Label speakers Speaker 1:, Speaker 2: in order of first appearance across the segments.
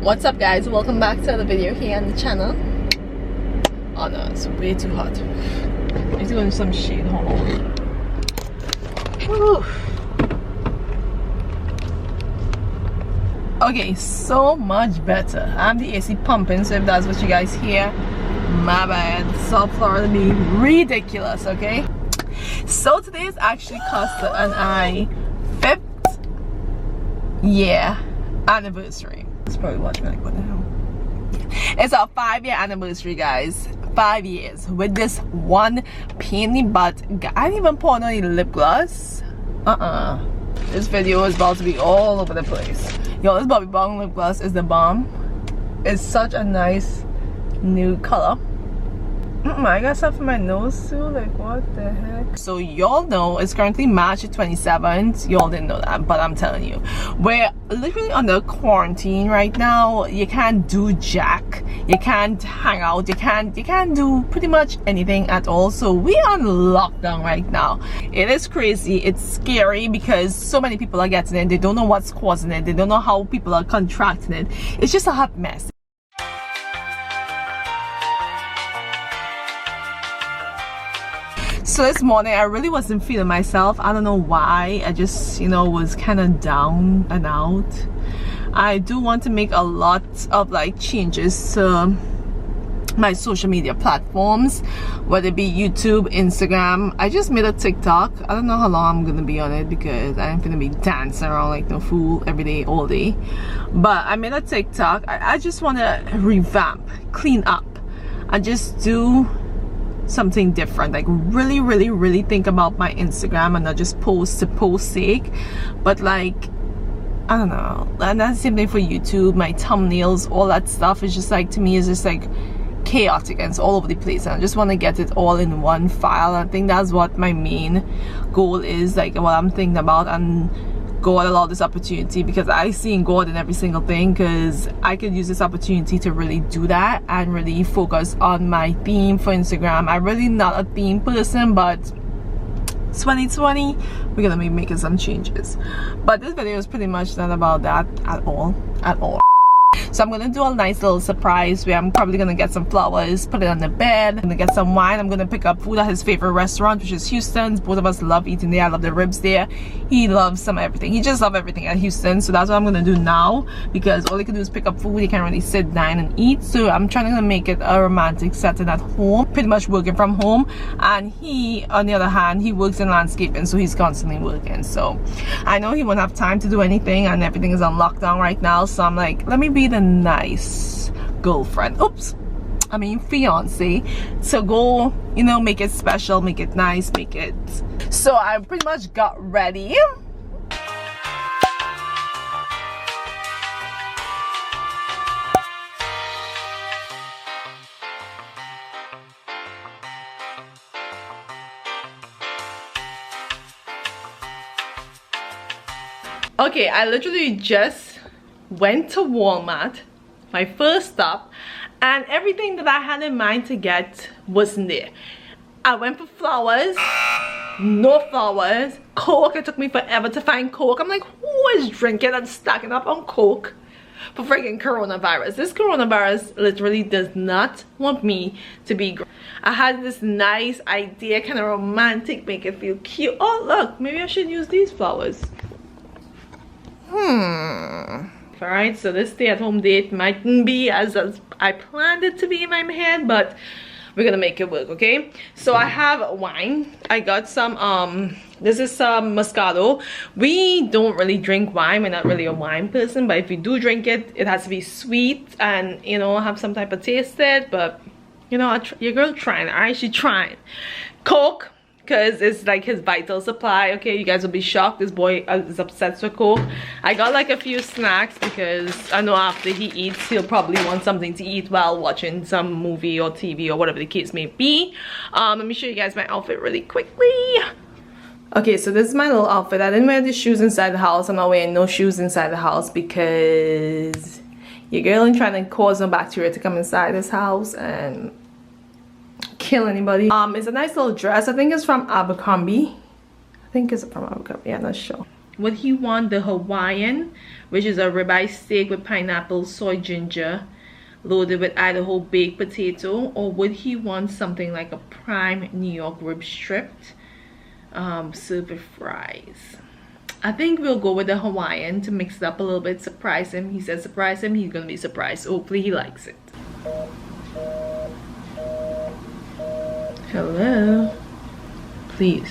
Speaker 1: What's up guys, welcome back to another video here on the channel. Oh no, it's way too hot. I need to go into some shade. Hold on. Woo. Okay, so much better. I'm the AC pumping, so if that's what you guys hear, my bad. South Florida being ridiculous, okay? So today is actually Costa and I 5th year anniversary. It's probably watching like, what the hell? It's our 5-year anniversary, guys. 5 years with this one painting, but I didn't even put on any lip gloss. This video is about to be all over the place. Yo, this Bobbi Brown lip gloss is the bomb. It's such a nice nude color. I got stuff in my nose too, like what the heck. So y'all know it's currently March 27th. Y'all didn't know that, but I'm telling you, we're literally under quarantine right now. You can't do jack, you can't hang out, you can't do pretty much anything at all. So we're on lockdown right now. It is crazy, it's scary because so many people are getting it. They don't know what's causing it, they don't know how people are contracting it. It's just a hot mess. So this morning I really wasn't feeling myself. I don't know why. I just, was kind of down and out. I do want to make a lot of like changes to my social media platforms, whether it be YouTube, Instagram. I just made a TikTok. I don't know how long I'm gonna be on it because I'm gonna be dancing around like no fool every day, all day. But I made a TikTok. I just want to revamp, clean up, and just do something different, like really think about my Instagram and not just post to post sake, but like, I don't know. And that's the same thing for YouTube. My thumbnails, all that stuff is just like, to me, is just like chaotic and it's all over the place, and I just want to get it all in one file. I think that's what my main goal is, like what I'm thinking about. And God allowed this opportunity because I see God in every single thing, because I could use this opportunity to really do that and really focus on my theme for Instagram. I'm really not a theme person, but 2020 we're gonna be making some changes. But this video is pretty much not about that at all. So I'm gonna do a nice little surprise where I'm probably gonna get some flowers, put it on the bed. I'm gonna get some wine. I'm gonna pick up food at his favorite restaurant, which is Houston's. Both of us love eating there. I love the ribs there. He loves some everything. He just loves everything at Houston. So that's what I'm gonna do now, because all he can do is pick up food. He can't really sit down and eat. So I'm trying to make it a romantic setting at home, pretty much working from home. And he, on the other hand, he works in landscaping, so he's constantly working. So I know he won't have time to do anything, and everything is on lockdown right now. So I'm like, let me be the nice girlfriend, fiance, to go, make it special, make it nice, make it. So I pretty much got ready. Okay, I literally just went to Walmart, my first stop, and everything that I had in mind to get wasn't there. I went for flowers, no flowers. Coke, it took me forever to find Coke. I'm like, who is drinking and stacking up on Coke for freaking coronavirus? This coronavirus literally does not want me to be. I had this nice idea, kind of romantic, make it feel cute. Oh look, maybe I should use these flowers. Alright, so this stay-at-home date mightn't be as I planned it to be in my head, but we're gonna make it work, okay? So I have wine. I got some this is some Moscato. We don't really drink wine. We're not really a wine person, but if we do drink it, it has to be sweet and have some type of taste to it. But your girl trying. Alright, she trying. Coke, because it's like his vital supply. Okay, you guys will be shocked. This boy is obsessed with Coke. I got like a few snacks because I know after he eats, he'll probably want something to eat while watching some movie or TV or whatever the case may be. Let me show you guys my outfit really quickly. Okay, so this is my little outfit. I didn't wear the shoes inside the house. I'm not wearing no shoes inside the house because your girl ain't trying to cause no bacteria to come inside this house and kill anybody. It's a nice little dress. I think it's from Abercrombie. Yeah, not sure. would he want the Hawaiian, which is a ribeye steak with pineapple, soy ginger, loaded with Idaho baked potato, or would he want something like a prime New York rib stripped, served with fries? I think we'll go with the Hawaiian to mix it up a little bit, surprise him. He said surprise him, he's gonna be surprised. Hopefully he likes it. Hello, please.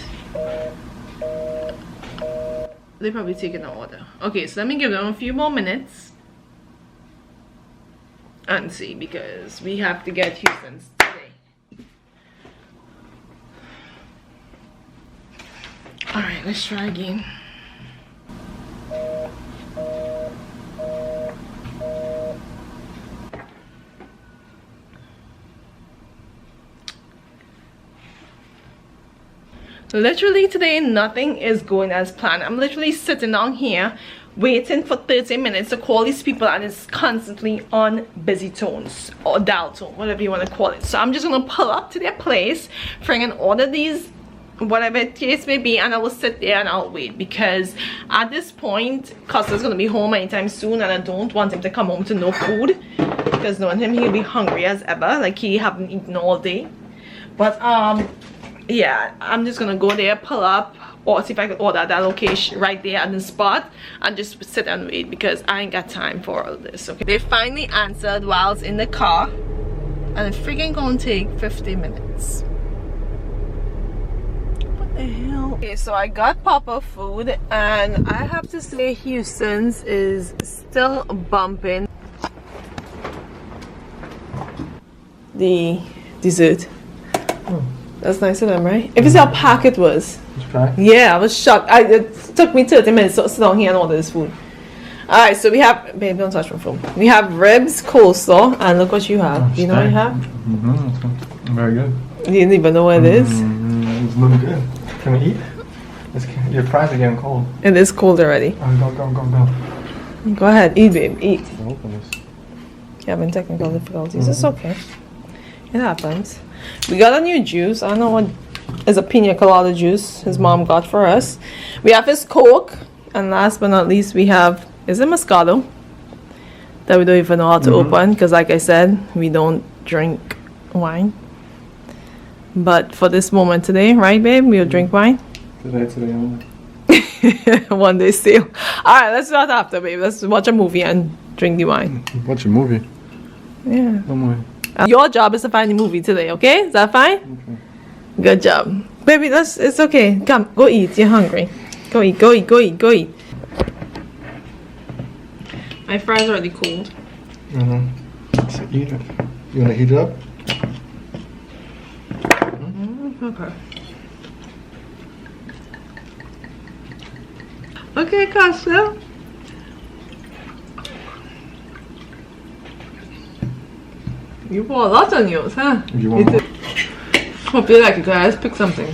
Speaker 1: They probably taking an order. Okay, so let me give them a few more minutes and see, because we have to get Houston's today. All right, let's try again. Literally today nothing is going as planned. I'm literally sitting down here waiting for 30 minutes to call these people, and it's constantly on busy tones or dial tone, whatever you want to call it. So I'm just gonna pull up to their place, and order these, whatever the case may be, and I will sit there and I'll wait, because at this point Costa's gonna be home anytime soon, and I don't want him to come home to no food, because knowing him, he'll be hungry as ever, like he haven't eaten all day. But yeah, I'm just gonna go there, pull up, or see if I can order that location right there at the spot, and just sit and wait, because I ain't got time for all this. Okay, they finally answered while I was in the car, and it's freaking gonna take 50 minutes. What the hell? Okay, so I got proper food, and I have to say Houston's is still bumping. The dessert. That's nice of them, right? If you see how packed it was. Yeah, I was shocked. It took me 30 minutes to sit down here and order this food. Alright, so we have, babe, don't touch my phone. We have ribs, coleslaw, and look what you have. Do you know what you have?
Speaker 2: Very good.
Speaker 1: You didn't even know what it is?
Speaker 2: It's really good. Can we eat? Your fries are getting cold.
Speaker 1: It is cold already.
Speaker 2: Oh, go.
Speaker 1: Go ahead, eat, babe, eat.
Speaker 2: I'll open this.
Speaker 1: You're having technical difficulties. It's okay. It happens. We got a new juice. I don't know what is a pina colada juice his mom got for us. We have his Coke, and last but not least we have, is it Moscato? That we don't even know how to open, because like I said, we don't drink wine. But for this moment today, right babe, we'll drink wine.
Speaker 2: Today only.
Speaker 1: One day still. Alright, let's start after, babe. Let's watch a movie and drink the wine.
Speaker 2: Watch a movie?
Speaker 1: Yeah.
Speaker 2: No more.
Speaker 1: Your job is to find the movie today, okay? Is that fine? Okay. Good job. Baby, it's okay. Come, go eat. You're hungry. Go eat, go eat, go eat, go eat. My fries are already cold.
Speaker 2: So eat it. You want to heat it up?
Speaker 1: Okay. Okay, Costa. You bought a lot on yours, huh?
Speaker 2: You want more?
Speaker 1: Hope you like it, guys. Pick something.